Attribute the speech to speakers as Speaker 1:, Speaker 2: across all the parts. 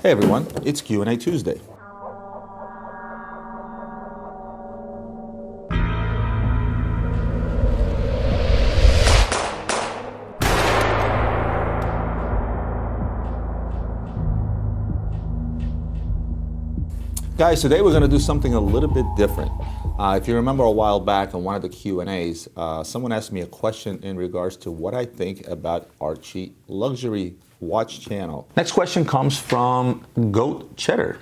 Speaker 1: Hey everyone, it's Q&A Tuesday. Guys, today we're going to do something a little bit different. If you remember a while back on one of the Q&As, someone asked me a question in regards to what I think about Archie Luxury Watch Channel. Next question comes from Goat Cheddar.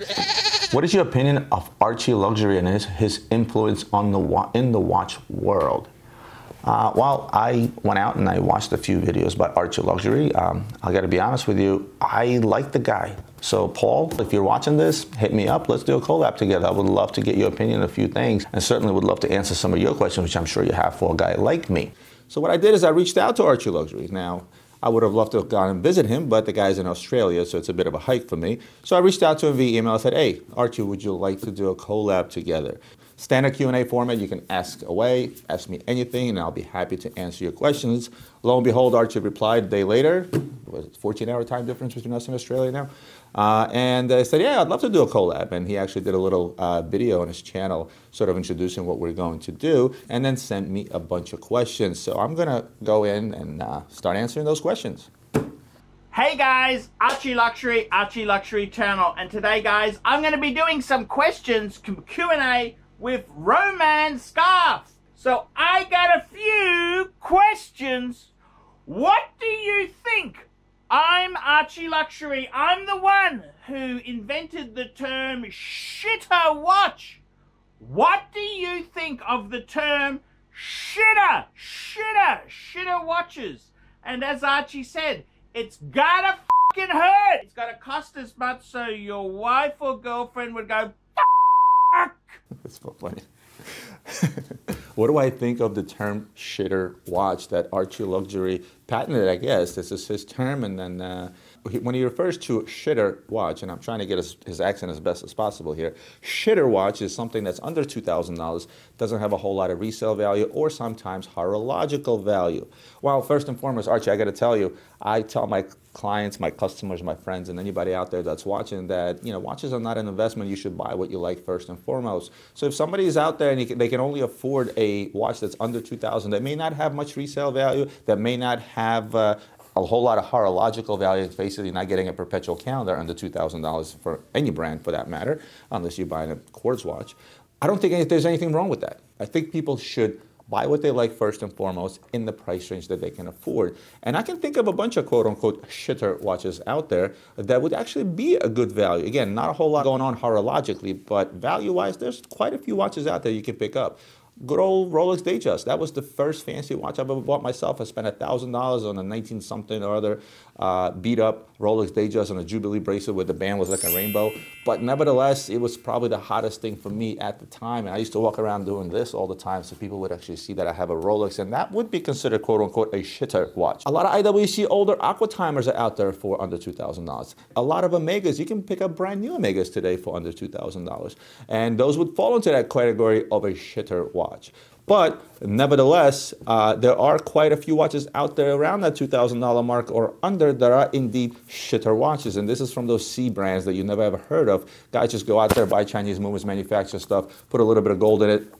Speaker 1: What is your opinion of Archie Luxury and his influence on in the watch world? Well, I went out and I watched a few videos about Archie Luxury. I got to be honest with you, I like the guy. So Paul, if you're watching this, hit me up. Let's do a collab together. I would love to get your opinion on a few things, and certainly would love to answer some of your questions, which I'm sure you have for a guy like me. So what I did is I reached out to Archie Luxury. Now, I would have loved to have gone and visit him, but the guy's in Australia, so it's a bit of a hike for me. So I reached out to him via email. I said, hey, Archie, would you like to do a collab together? Standard Q&A format, you can ask away, ask me anything, and I'll be happy to answer your questions. Lo and behold, Archie replied a day later. Was it 14-hour time difference between us and Australia now? And I said, yeah, I'd love to do a collab. And he actually did a little video on his channel sort of introducing what we're going to do, and then sent me a bunch of questions. So I'm going to go in and start answering those questions.
Speaker 2: Hey guys, Archie Luxury channel. And today, guys, I'm going to be doing some questions, Q&A, with Roman Scarf. So I got a few questions. What do you think? I'm Archie Luxury. I'm the one who invented the term shitter watch. What do you think of the term shitter watches? And as Archie said, it's gotta fucking hurt. It's gotta cost as much so your wife or girlfriend would go, fuck.
Speaker 1: That's so funny. What do I think of the term shitter watch that Archie Luxury patented? I guess this is his term, and then when he refers to shitter watch, and I'm trying to get his accent as best as possible here, shitter watch is something that's under $2,000, doesn't have a whole lot of resale value or sometimes horological value. Well, first and foremost, Archie, I got to tell you, I tell my clients, my customers, my friends, and anybody out there that's watching that, you know, watches are not an investment. You should buy what you like first and foremost. So if somebody is out there and they can only afford a watch that's under $2,000, that may not have much resale value, that may not have a whole lot of horological value, it's basically not getting a perpetual calendar under $2,000 for any brand for that matter, unless you're buying a quartz watch. I don't think there's anything wrong with that. I think people should buy what they like first and foremost in the price range that they can afford. And I can think of a bunch of quote-unquote shitter watches out there that would actually be a good value. Again, not a whole lot going on horologically, but value-wise, there's quite a few watches out there you can pick up. Good old Rolex Datejust. That was the first fancy watch I've ever bought myself. I spent $1,000 on a 19-something or other beat-up Rolex Datejust on a Jubilee bracelet where the band was like a rainbow. But nevertheless, it was probably the hottest thing for me at the time. And I used to walk around doing this all the time so people would actually see that I have a Rolex. And that would be considered, quote-unquote, a shitter watch. A lot of IWC older Aqua Timers are out there for under $2,000. A lot of Omegas, you can pick up brand new Omegas today for under $2,000. And those would fall into that category of a shitter watch. But nevertheless, there are quite a few watches out there around that $2,000 mark or under that are indeed shitter watches. And this is from those C brands that you never ever heard of. Guys just go out there, buy Chinese movements, manufacture stuff, put a little bit of gold in it,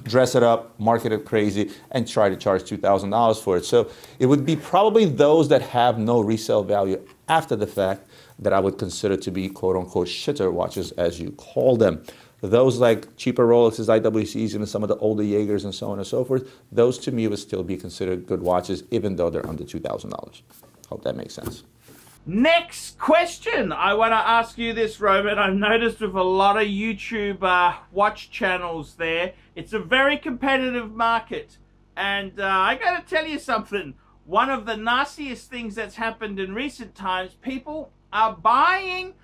Speaker 1: dress it up, market it crazy, and try to charge $2,000 for it. So it would be probably those that have no resale value after the fact that I would consider to be quote-unquote shitter watches, as you call them. Those like cheaper Rolexes, IWCs, and some of the older Jaegers and so on and so forth, those to me would still be considered good watches, even though they're under $2,000. Hope that makes sense.
Speaker 2: Next question. I want to ask you this, Roman. I've noticed with a lot of YouTube watch channels there, it's a very competitive market. And I got to tell you something. One of the nastiest things that's happened in recent times, people are buying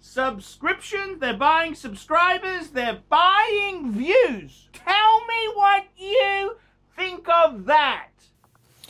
Speaker 2: subscription, they're buying subscribers, they're buying views. Tell me what you think of that.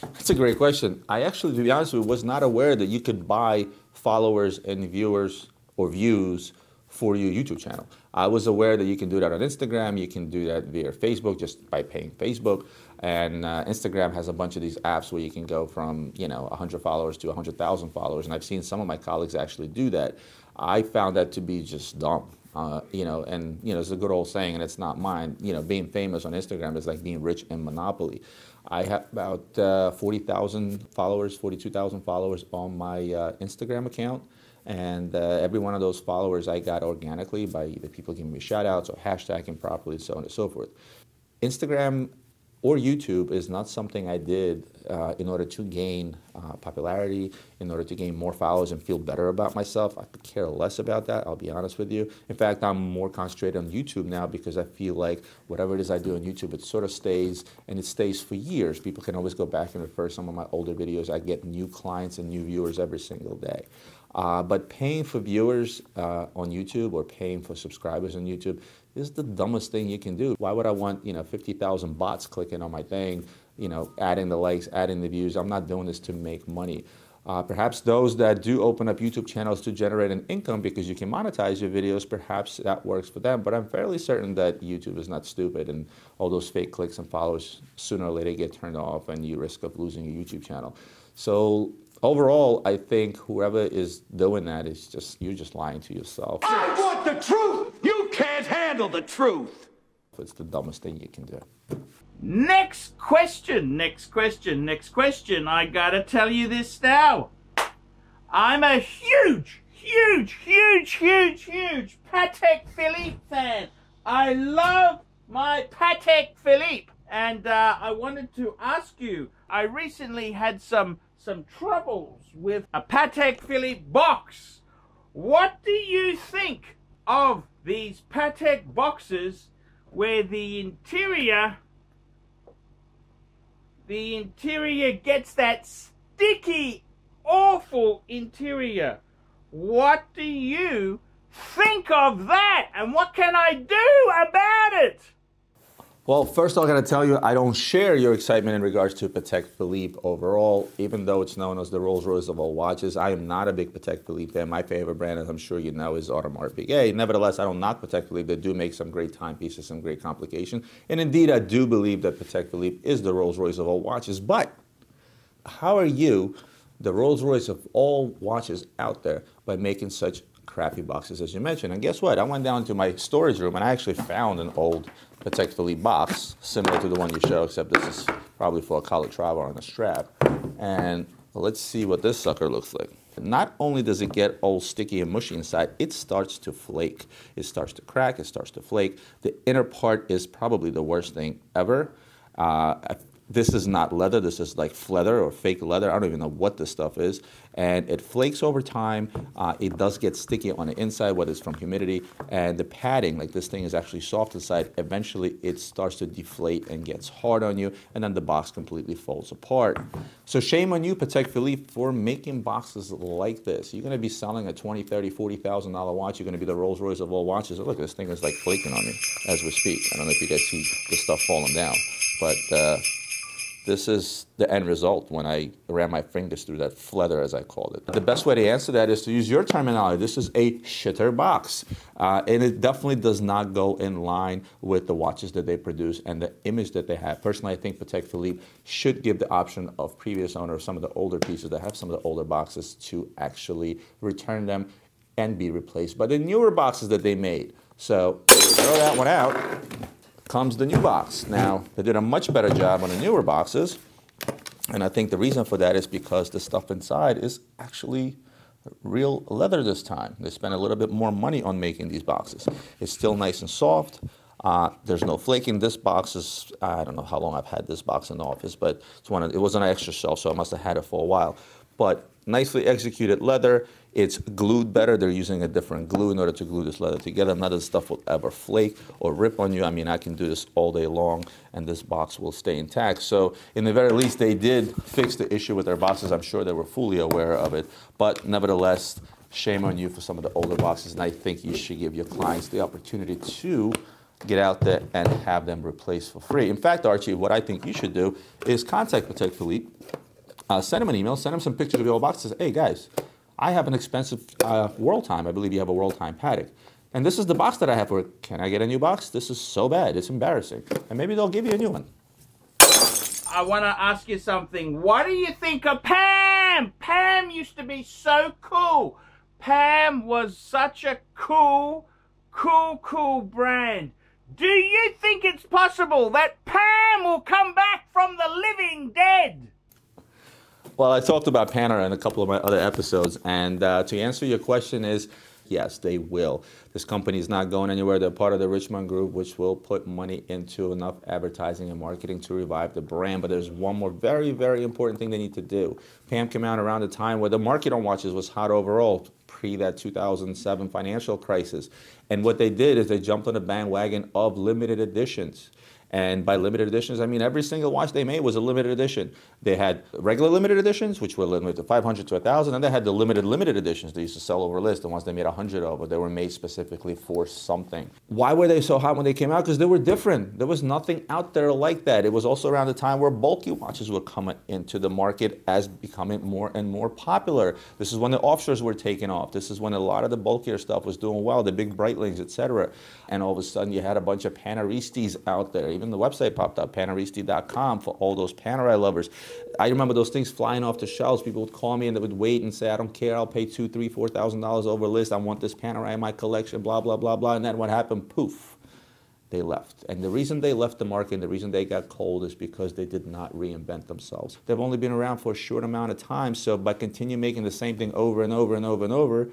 Speaker 1: That's a great question. I actually, to be honest with you, was not aware that you could buy followers and viewers or views for your YouTube channel. I was aware that you can do that on Instagram, you can do that via Facebook just by paying Facebook, and Instagram has a bunch of these apps where you can go from 100 followers to 100,000 followers, and I've seen some of my colleagues actually do that. I found that to be just dumb. It's a good old saying, and it's not mine. Being famous on Instagram is like being rich in Monopoly. I have about 40,000 followers, 42,000 followers on my Instagram account. And every one of those followers I got organically by either people giving me shout outs or hashtagging properly, so on and so forth. Instagram or YouTube is not something I did in order to gain popularity, in order to gain more followers and feel better about myself. I could care less about that, I'll be honest with you. In fact, I'm more concentrated on YouTube now because I feel like whatever it is I do on YouTube, it sort of stays, and it stays for years. People can always go back and refer some of my older videos. I get new clients and new viewers every single day. But paying for viewers on YouTube or paying for subscribers on YouTube is the dumbest thing you can do. Why would I want 50,000 bots clicking on my thing, adding the likes, adding the views? I'm not doing this to make money. Perhaps those that do open up YouTube channels to generate an income because you can monetize your videos, perhaps that works for them. But I'm fairly certain that YouTube is not stupid, and all those fake clicks and followers sooner or later get turned off and you risk of losing your YouTube channel. So overall, I think whoever is doing that is you're just lying to yourself.
Speaker 3: I want the truth! You can't handle the truth!
Speaker 1: It's the dumbest thing you can do.
Speaker 2: Next question, next question, next question. I gotta tell you this now. I'm a huge Patek Philippe fan. I love my Patek Philippe. And I wanted to ask you, I recently had some troubles with a Patek Philippe box. What do you think of these Patek boxes where the interior gets that sticky, awful interior? What do you think of that? And what can I do about it?
Speaker 1: Well, first I got to tell you, I don't share your excitement in regards to Patek Philippe overall, even though it's known as the Rolls-Royce of all watches. I am not a big Patek Philippe fan. My favorite brand, as I'm sure you know, is Audemars Piguet. Nevertheless, I don't knock Patek Philippe. They do make some great timepieces, some great complication. And indeed, I do believe that Patek Philippe is the Rolls-Royce of all watches. But how are you, the Rolls-Royce of all watches out there, by making such crappy boxes as you mentioned? And guess what? I went down to my storage room and I actually found an old Patek Philippe box, similar to the one you show, except this is probably for a Calatrava on a strap. And let's see what this sucker looks like. Not only does it get all sticky and mushy inside, it starts to flake. It starts to crack, it starts to flake. The inner part is probably the worst thing ever. This is not leather, this is like fleather or fake leather. I don't even know what this stuff is. And it flakes over time. It does get sticky on the inside, whether it's from humidity. And the padding, like this thing is actually soft inside. Eventually it starts to deflate and gets hard on you, and then the box completely falls apart. So shame on you, Patek Philippe, for making boxes like this. You're gonna be selling a $20,000, $30,000, $40,000 watch. You're gonna be the Rolls Royce of all watches. Look, this thing is like flaking on me as we speak. I don't know if you guys see the stuff falling down, but this is the end result when I ran my fingers through that fleather, as I called it. The best way to answer that is to use your terminology. This is a shitter box. And it definitely does not go in line with the watches that they produce and the image that they have. Personally, I think Patek Philippe should give the option of previous owner of some of the older pieces that have some of the older boxes to actually return them and be replaced by the newer boxes that they made. So throw that one out. Comes the new box. Now, they did a much better job on the newer boxes, and I think the reason for that is because the stuff inside is actually real leather this time. They spent a little bit more money on making these boxes. It's still nice and soft. There's no flaking. This box is, I don't know how long I've had this box in the office, but it was on an extra shelf, so I must have had it for a while. But nicely executed leather. It's glued better. They're using a different glue in order to glue this leather together. None of this stuff will ever flake or rip on you. I mean, I can do this all day long, and this box will stay intact. So, in the very least, they did fix the issue with their boxes. I'm sure they were fully aware of it. But nevertheless, shame on you for some of the older boxes, and I think you should give your clients the opportunity to get out there and have them replaced for free. In fact, Archie, what I think you should do is contact Patek Philippe, send them an email, send them some pictures of your old boxes. Hey, guys, I have an expensive World Time. I believe you have a World Time Patek. And this is the box that I have for it. Can I get a new box? This is so bad. It's embarrassing. And maybe they'll give you a new one.
Speaker 2: I want to ask you something. What do you think of Pam? Pam used to be so cool. Pam was such a cool brand. Do you think it's possible that Pam will come back from the living dead?
Speaker 1: Well, I talked about Panerai in a couple of my other episodes, and to answer your question is, yes, they will. This company is not going anywhere. They're part of the Richmond Group, which will put money into enough advertising and marketing to revive the brand. But there's one more very, very important thing they need to do. Pam came out around the time where the market on watches was hot overall, pre that 2007 financial crisis. And what they did is they jumped on the bandwagon of limited editions. And by limited editions, I mean every single watch they made was a limited edition. They had regular limited editions, which were limited to 500 to 1,000, and they had the limited editions they used to sell over list, the ones they made 100 of, but they were made specifically for something. Why were they so hot when they came out? Because they were different. There was nothing out there like that. It was also around the time where bulky watches were coming into the market as becoming more and more popular. This is when the offshores were taking off. This is when a lot of the bulkier stuff was doing well, the big Breitlings, etc. And all of a sudden you had a bunch of Panaristis out there. Even the website popped up, Panaristi.com, for all those Panerai lovers. I remember those things flying off the shelves. People would call me and they would wait and say, I don't care, I'll pay $2,000, $3,000, $4,000 over list. I want this Panerai in my collection, blah, blah, blah, blah. And then what happened? Poof, they left. And the reason they left the market and the reason they got cold is because they did not reinvent themselves. They've only been around for a short amount of time, so by continuing making the same thing over and over and over and over,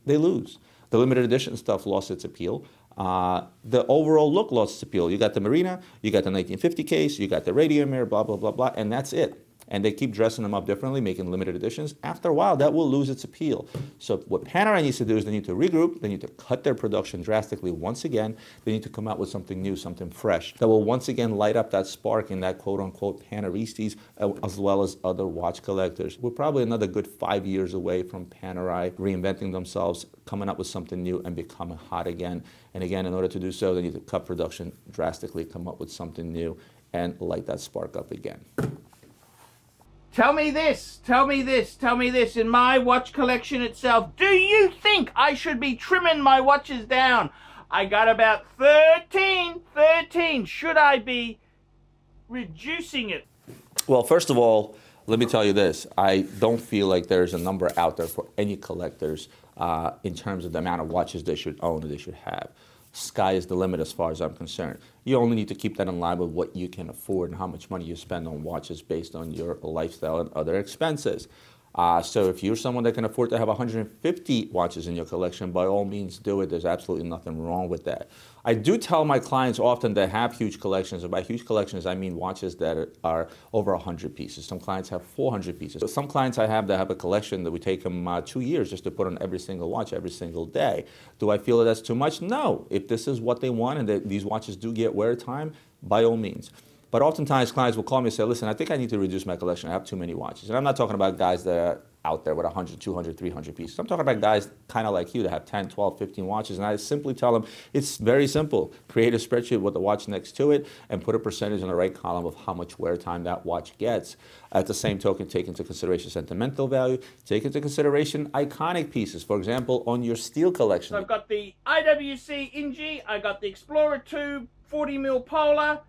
Speaker 1: they lose. The limited edition stuff lost its appeal. The overall look lost its appeal. You got the Marina, you got the 1950 case, you got the radio mirror, blah, blah, blah, blah, and that's it. And they keep dressing them up differently, making limited editions. After a while, that will lose its appeal. So what Panerai needs to do is they need to regroup, they need to cut their production drastically once again, they need to come out with something new, something fresh, that will once again light up that spark in that quote-unquote Panaristis, as well as other watch collectors. We're probably another good 5 years away from Panerai reinventing themselves, coming up with something new, and becoming hot again. And again, in order to do so, they need to cut production drastically, come up with something new, and light that spark up again.
Speaker 2: Tell me this, in my watch collection itself, do you think I should be trimming my watches down? I got about 13. Should I be reducing it?
Speaker 1: Well, first of all, let me tell you this. I don't feel like there's a number out there for any collectors in terms of the amount of watches they should own or they should have. Sky is the limit as far as I'm concerned. You only need to keep that in line with what you can afford and how much money you spend on watches based on your lifestyle and other expenses. So if you're someone that can afford to have 150 watches in your collection, by all means do it. There's absolutely nothing wrong with that. I do tell my clients often that have huge collections, and by huge collections I mean watches that are over 100 pieces. Some clients have 400 pieces. So some clients I have that have a collection that would take them 2 years just to put on every single watch every single day. Do I feel that that's too much? No. If this is what they want and that these watches do get wear time, by all means. But oftentimes clients will call me and say, listen, I think I need to reduce my collection. I have too many watches. And I'm not talking about guys that are out there with 100, 200, 300 pieces. I'm talking about guys kind of like you that have 10, 12, 15 watches. And I simply tell them, it's very simple. Create a spreadsheet with the watch next to it and put a percentage in the right column of how much wear time that watch gets. At the same token, take into consideration sentimental value. Take into consideration iconic pieces. For example, on your steel collection.
Speaker 2: So I've got the IWC Inji. I got the Explorer 2 40mm Polar.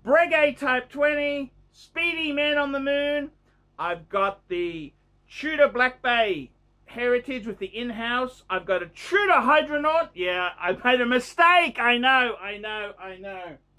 Speaker 2: Breguet Type 20, Speedy Man on the Moon. I've got the Tudor Black Bay Heritage with the in-house. I've got a Tudor Hydronaut. Yeah, I made a mistake. I know.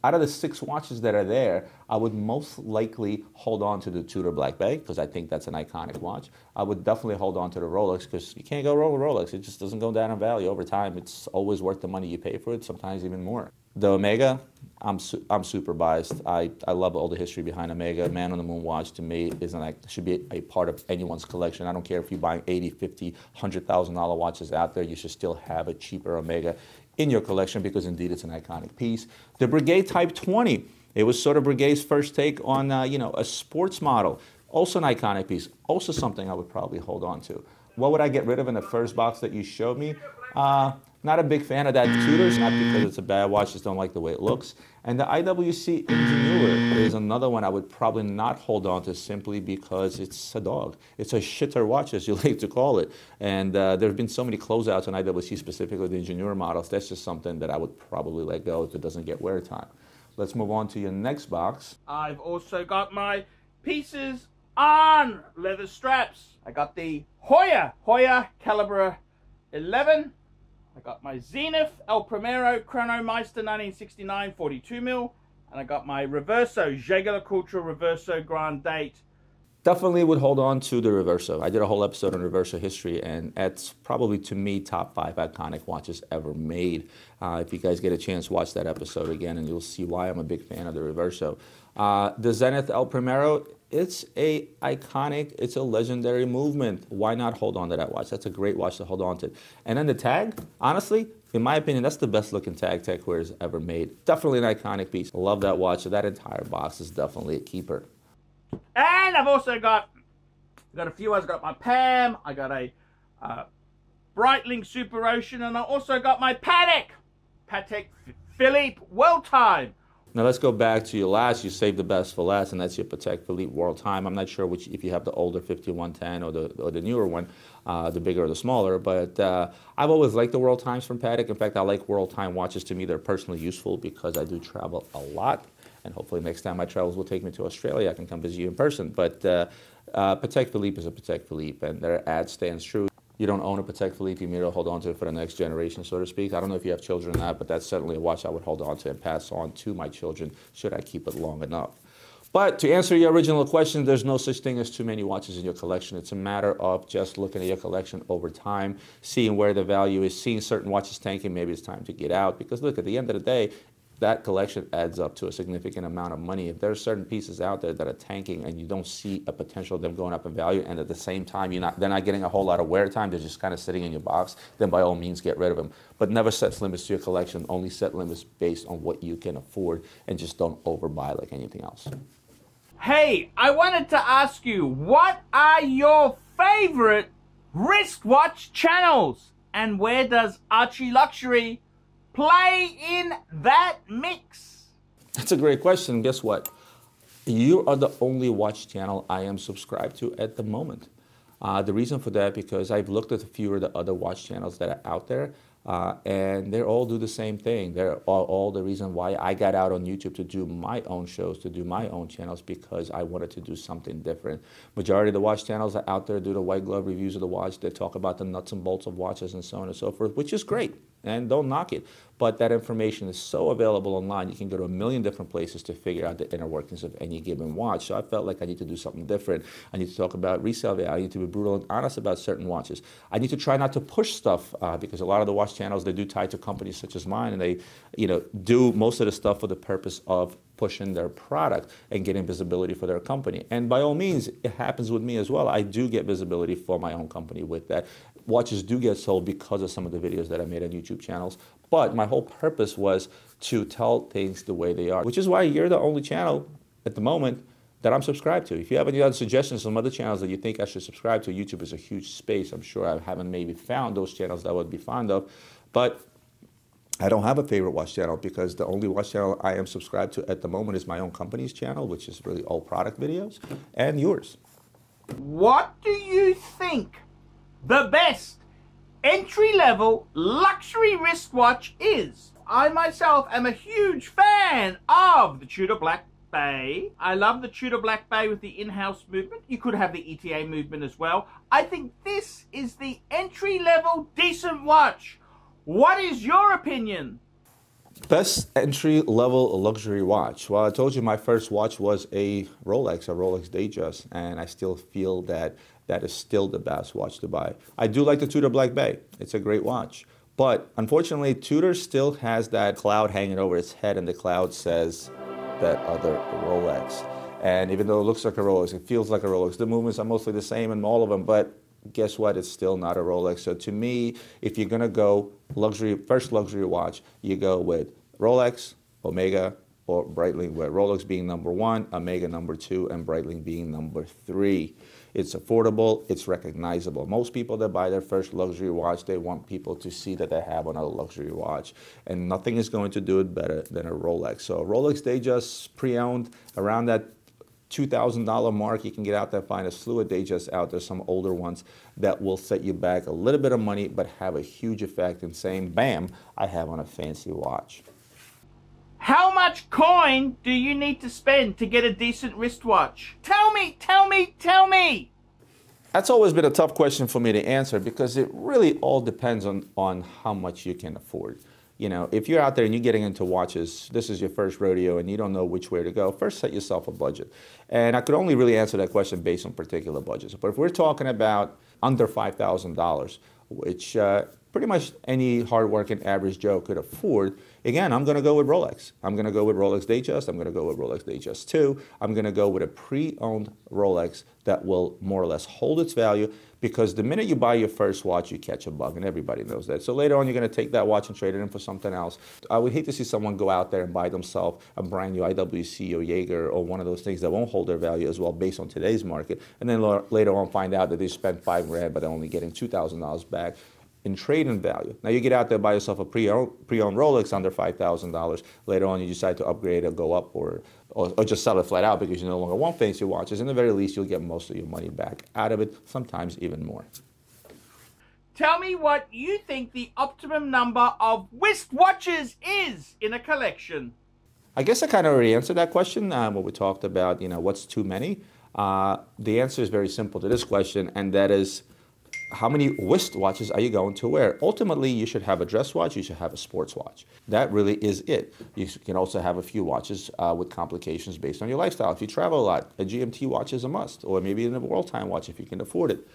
Speaker 1: Out of the 6 watches that are there, I would most likely hold on to the Tudor Black Bay because I think that's an iconic watch. I would definitely hold on to the Rolex because you can't go wrong with Rolex. It just doesn't go down in value over time. It's always worth the money you pay for it, sometimes even more. The Omega, I'm super biased. I love all the history behind Omega. Man on the Moon watch to me should be a part of anyone's collection. I don't care if you're buying $80,000, $50,000, $100,000 watches out there. You should still have a cheaper Omega in your collection because indeed it's an iconic piece. The Breguet Type 20, it was sort of Breguet's first take on a sports model. Also an iconic piece. Also something I would probably hold on to. What would I get rid of in the first box that you showed me? Not a big fan of that Tudors, not because it's a bad watch, just don't like the way it looks. And the IWC Ingenieur is another one I would probably not hold on to simply because it's a dog. It's a shitter watch, as you like to call it. And there have been so many closeouts on IWC, specifically the Ingenieur models. That's just something that I would probably let go if it doesn't get wear time. Let's move on to your next box.
Speaker 2: I've also got my pieces on leather straps. I got the Hoya Calibra 11. I got my Zenith El Primero Chronomeister 1969 42mm. And I got my Reverso Jaeger-LeCoultre Reverso Grand Date.
Speaker 1: Definitely would hold on to the Reverso. I did a whole episode on Reverso history, and that's probably, to me, top 5 iconic watches ever made. If you guys get a chance, watch that episode again, and you'll see why I'm a big fan of the Reverso. The Zenith El Primero, it's a iconic, it's a legendary movement. Why not hold on to that watch? That's a great watch to hold on to. And then the tag, honestly, in my opinion, that's the best looking tag Tech Heuer's ever made. Definitely an iconic piece. I love that watch. So that entire box is definitely a keeper.
Speaker 2: And I've also got a few. I've got my Pam. I got a Breitling Super Ocean, and I also got my Patek Philippe World Time.
Speaker 1: Now let's go back to your last. You saved the best for last, and that's your Patek Philippe World Time. I'm not sure which, if you have the older 5110 or the newer one, the bigger or the smaller. But I've always liked the World Times from Patek. In fact, I like World Time watches. To me, they're personally useful because I do travel a lot. And hopefully next time my travels will take me to Australia. I can come visit you in person. But Patek Philippe is a Patek Philippe, and their ad stands true. You don't own a Patek Philippe, you merely hold on to it for the next generation, so to speak. I don't know if you have children or not, but that's certainly a watch I would hold on to and pass on to my children should I keep it long enough. But to answer your original question, there's no such thing as too many watches in your collection. It's a matter of just looking at your collection over time, seeing where the value is, seeing certain watches tanking, maybe it's time to get out. Because look, at the end of the day, that collection adds up to a significant amount of money. If there are certain pieces out there that are tanking and you don't see a potential of them going up in value, and at the same time they're not getting a whole lot of wear time, they're just kind of sitting in your box, then by all means get rid of them. But never set limits to your collection, only set limits based on what you can afford, and just don't overbuy like anything else.
Speaker 2: Hey, I wanted to ask you, what are your favorite wristwatch channels? And where does Archie Luxury play in that mix?
Speaker 1: That's a great question. Guess what? You are the only watch channel I am subscribed to at the moment. The reason for that, because I've looked at a few of the other watch channels that are out there, and they all do the same thing. They're all the reason why I got out on YouTube to do my own shows, to do my own channels, because I wanted to do something different. Majority of the watch channels are out there, do the white glove reviews of the watch. They talk about the nuts and bolts of watches and so on and so forth, which is great, and don't knock it. But that information is so available online. You can go to a million different places to figure out the inner workings of any given watch. So I felt like I need to do something different. I need to talk about resale value. I need to be brutal and honest about certain watches. I need to try not to push stuff because a lot of the watch channels, they do tie to companies such as mine, and they do most of the stuff for the purpose of pushing their product and getting visibility for their company. And by all means, it happens with me as well. I do get visibility for my own company with that. Watches do get sold because of some of the videos that I made on YouTube channels. But my whole purpose was to tell things the way they are, which is why you're the only channel at the moment that I'm subscribed to. If you have any other suggestions, some other channels that you think I should subscribe to, YouTube is a huge space. I'm sure I haven't maybe found those channels that I would be fond of. But I don't have a favorite watch channel because the only watch channel I am subscribed to at the moment is my own company's channel, which is really all product videos, and yours.
Speaker 2: What do you think the best entry-level luxury wristwatch is? I myself am a huge fan of the Tudor Black Bay. I love the Tudor Black Bay with the in-house movement. You could have the ETA movement as well. I think this is the entry-level decent watch. What is your opinion?
Speaker 1: Best entry-level luxury watch. Well, I told you my first watch was a Rolex Datejust, and I still feel that that is still the best watch to buy. I do like the Tudor Black Bay. It's a great watch. But unfortunately, Tudor still has that cloud hanging over its head, and the cloud says that other Rolex. And even though it looks like a Rolex, it feels like a Rolex. The movements are mostly the same in all of them, but guess what? It's still not a Rolex. So to me, if you're gonna go first luxury watch, you go with Rolex, Omega, or Breitling, where Rolex being number 1, Omega number 2, and Breitling being number 3. It's affordable, it's recognizable. Most people that buy their first luxury watch, they want people to see that they have another luxury watch. And nothing is going to do it better than a Rolex. So a Rolex Datejust pre-owned around that $2,000 mark, you can get out there, find a slew of Datejusts out there, some older ones that will set you back a little bit of money, but have a huge effect in saying, bam, I have on a fancy watch.
Speaker 2: How much coin do you need to spend to get a decent wristwatch? Tell me, tell me, tell me!
Speaker 1: That's always been a tough question for me to answer because it really all depends on how much you can afford. You know, if you're out there and you're getting into watches, this is your first rodeo and you don't know which way to go, first set yourself a budget. And I could only really answer that question based on particular budgets. But if we're talking about under $5,000, which pretty much any hardworking average Joe could afford, again, I'm going to go with Rolex. I'm going to go with Rolex Datejust. I'm going to go with Rolex Datejust 2. I'm going to go with a pre-owned Rolex that will more or less hold its value, because the minute you buy your first watch, you catch a bug, and everybody knows that. So later on, you're going to take that watch and trade it in for something else. I would hate to see someone go out there and buy themselves a brand new IWC or Jaeger or one of those things that won't hold their value as well based on today's market, and then later on find out that they spent $5,000 but they're only getting $2,000 back in trade-in value. Now you get out there, buy yourself a pre-owned Rolex under $5,000. Later on, you decide to upgrade or go up or just sell it flat out because you no longer want fancy watches. In the very least, you'll get most of your money back out of it, sometimes even more.
Speaker 2: Tell me what you think the optimum number of wristwatches is in a collection.
Speaker 1: I guess I kind of already answered that question when we talked about, you know, what's too many. The answer is very simple to this question, and that is, how many wristwatches are you going to wear? Ultimately, you should have a dress watch, you should have a sports watch. That really is it. You can also have a few watches with complications based on your lifestyle. If you travel a lot, a GMT watch is a must, or maybe even a world time watch if you can afford it.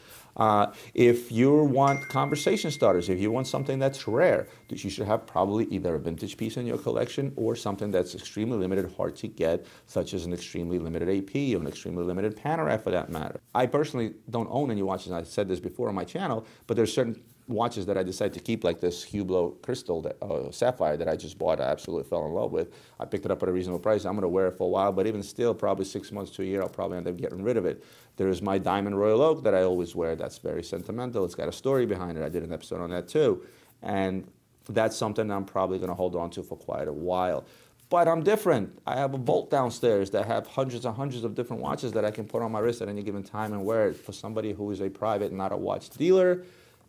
Speaker 1: If you want conversation starters, if you want something that's rare, you should have probably either a vintage piece in your collection or something that's extremely limited, hard to get, such as an extremely limited AP or an extremely limited Panerai for that matter. I personally don't own any watches, and I said this before on my channel, but there's certain watches that I decided to keep, like this Hublot Crystal Sapphire that I just bought. I absolutely fell in love with. I picked it up at a reasonable price. I'm going to wear it for a while, but even still, probably 6 months to a year, I'll probably end up getting rid of it. There's my Diamond Royal Oak that I always wear. That's very sentimental. It's got a story behind it. I did an episode on that too. And that's something I'm probably going to hold on to for quite a while. But I'm different. I have a vault downstairs that have hundreds and hundreds of different watches that I can put on my wrist at any given time and wear it. For somebody who is a private, not a watch dealer,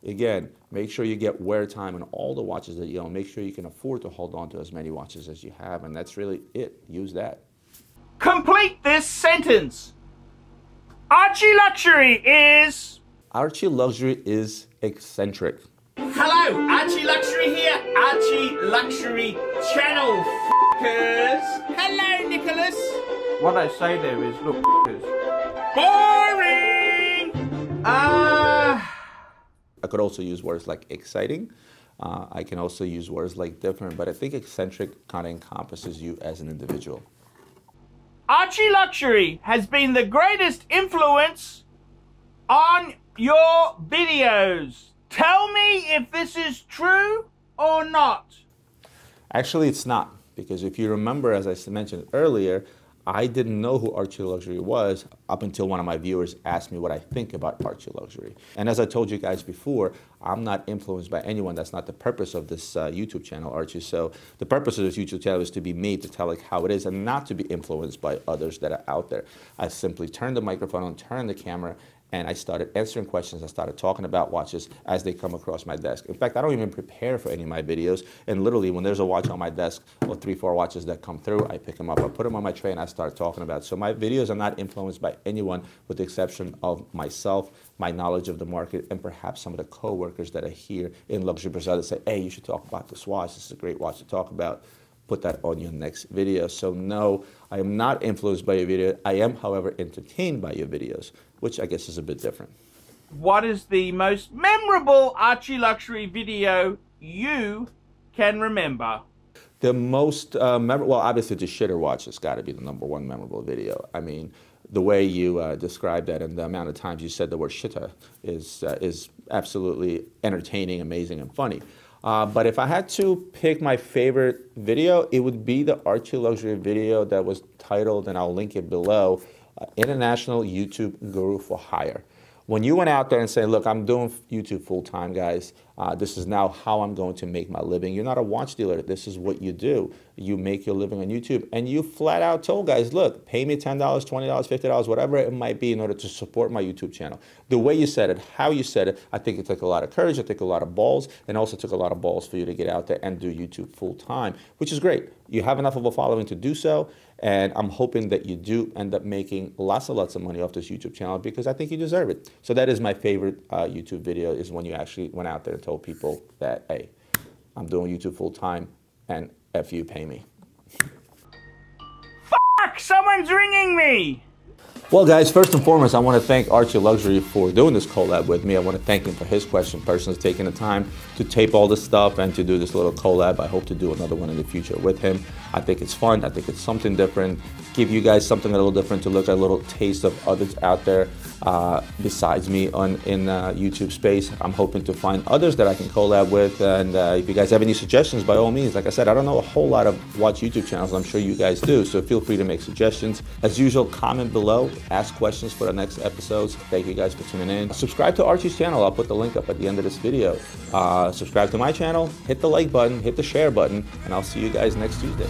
Speaker 1: again, make sure you get wear time on all the watches that you own. Make sure you can afford to hold on to as many watches as you have, and that's really it. Use that.
Speaker 2: Complete this sentence. Archie Luxury is...
Speaker 1: Archie Luxury is eccentric.
Speaker 2: Hello, Archie Luxury here. Archie Luxury Channel, f***ers. Hello, Nicholas. What I say there is, look, f***ers. Boring!
Speaker 1: I could also use words like exciting. I can also use words like different, but I think eccentric kind of encompasses you as an individual.
Speaker 2: Archie Luxury has been the greatest influence on your videos. Tell me if this is true or not.
Speaker 1: Actually, it's not, because if you remember, as I mentioned earlier, I didn't know who Archie Luxury was up until one of my viewers asked me what I think about Archie Luxury. And as I told you guys before, I'm not influenced by anyone. That's not the purpose of this YouTube channel, Archie. So the purpose of this YouTube channel is to be me, to tell like how it is, and not to be influenced by others that are out there. I simply turned the microphone on, turned the camera, and I started answering questions. I started talking about watches as they come across my desk. In fact, I don't even prepare for any of my videos. And literally, when there's a watch on my desk, or 3, 4 watches that come through, I pick them up, I put them on my tray, and I start talking about it. So my videos are not influenced by anyone, with the exception of myself, my knowledge of the market, and perhaps some of the co-workers that are here in Luxury Brazil that say, hey, you should talk about this watch. This is a great watch to talk about. Put that on your next video. So no, I am not influenced by your video. I am, however, entertained by your videos, which I guess is a bit different.
Speaker 2: What is the most memorable Archie Luxury video you can remember?
Speaker 1: The most memorable, well, obviously the shitter watch has got to be the #1 memorable video. I mean, the way you described that and the amount of times you said the word shitter is absolutely entertaining, amazing, and funny. But if I had to pick my favorite video, it would be the Archie Luxury video that was titled, and I'll link it below, International YouTube Guru for Hire. When you went out there and say, look, I'm doing YouTube full time, guys, this is now how I'm going to make my living. You're not a watch dealer. This is what you do. You make your living on YouTube. And you flat out told guys, look, pay me $10, $20, $50, whatever it might be in order to support my YouTube channel. The way you said it, how you said it, I think it took a lot of courage. It took a lot of balls, and also took a lot of balls for you to get out there and do YouTube full time, which is great. You have enough of a following to do so. And I'm hoping that you do end up making lots of money off this YouTube channel, because I think you deserve it. So that is my favorite YouTube video, is when you actually went out there and told people that, hey, I'm doing YouTube full time and F you, pay me.
Speaker 2: Fuck! Someone's ringing me!
Speaker 1: Well, guys, first and foremost, I want to thank Archie Luxury for doing this collab with me. I want to thank him for his question. Person's taking the time to tape all this stuff and to do this little collab. I hope to do another one in the future with him. I think it's fun. I think it's something different. Give you guys something a little different to look at, a little taste of others out there besides me in YouTube space. I'm hoping to find others that I can collab with. And if you guys have any suggestions, by all means, like I said, I don't know a whole lot of watch YouTube channels. I'm sure you guys do. So feel free to make suggestions. As usual, comment below. Ask questions for the next episodes. Thank you guys for tuning in. Subscribe to Archie's channel. I'll put the link up at the end of this video. Subscribe to my channel, hit the like button, hit the share button, and I'll see you guys next Tuesday.